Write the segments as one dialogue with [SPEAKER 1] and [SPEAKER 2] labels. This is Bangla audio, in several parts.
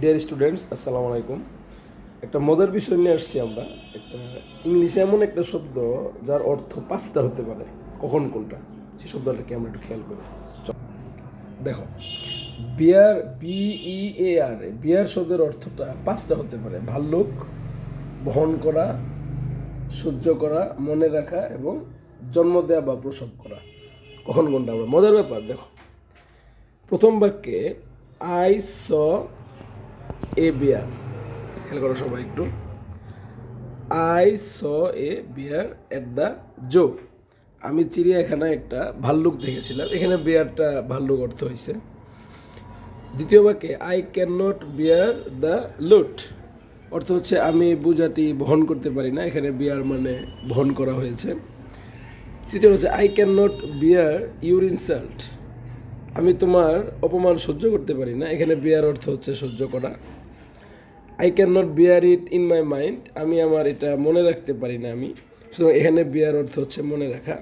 [SPEAKER 1] ডিয়ার স্টুডেন্টস, আসসালামু আলাইকুম। একটা মজার বিষয় নিয়ে আসছি আমরা। একটা ইংলিশে এমন একটা শব্দ যার অর্থ পাঁচটা হতে পারে, কখন কোনটা সেই শব্দটাকে আমরা একটু খেয়াল করি। দেখো, বিয়ার, BEAR, বিয়ার শব্দের অর্থটা পাঁচটা হতে পারে: ভাল্লুক, বহন করা, সহ্য করা, মনে রাখা এবং জন্ম দেওয়া বা প্রসব করা। কখন কোনটা আমরা, মজার ব্যাপার দেখো। প্রথম বাক্যে আই স এ বিয়ার, খেয়াল করো সবাই একটু। I saw a bear at the zoo. আমি চিড়িয়াখানায় একটা ভাল্লুক দেখেছিলাম। এখানে বিয়ারটা ভাল্লুক অর্থ হয়েছে। দ্বিতীয় বাক্যে I can not bear the load, অর্থ হচ্ছে আমি বোঝাটি বহন করতে পারি না। এখানে বিয়ার মানে বহন করা হয়েছে। তৃতীয় হচ্ছে I can not beer your insult, আমি তোমার অপমান সহ্য করতে পারি না। এখানে বিয়ার অর্থ হচ্ছে সহ্য করা। I can not beer it in my mind, আমি আমার এটা মনে রাখতে পারি না আমি। সুতরাং এখানে বিয়ার অর্থ হচ্ছে মনে রাখা।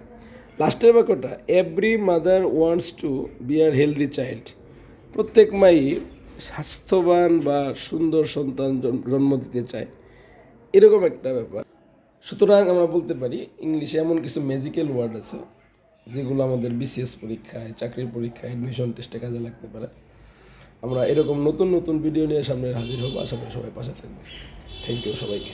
[SPEAKER 1] লাস্টের বাক্যটা every mother wants to bear healthy child, প্রত্যেক মাই স্বাস্থ্যবান বা সুন্দর সন্তান জন্ম দিতে চায়, এরকম একটা ব্যাপার। সুতরাং আমরা বলতে পারি ইংলিশে এমন কিছু ম্যাজিক্যাল ওয়ার্ড আছে যেগুলো আমাদের BCS পরীক্ষায়, চাকরির পরীক্ষায়, অ্যাডমিশন টেস্টে কাজে লাগতে পারে। আমরা এরকম নতুন নতুন ভিডিও নিয়ে সামনে হাজির হব। আশা করি সবাই পাশে থাকবে। থ্যাংক ইউ সবাইকে।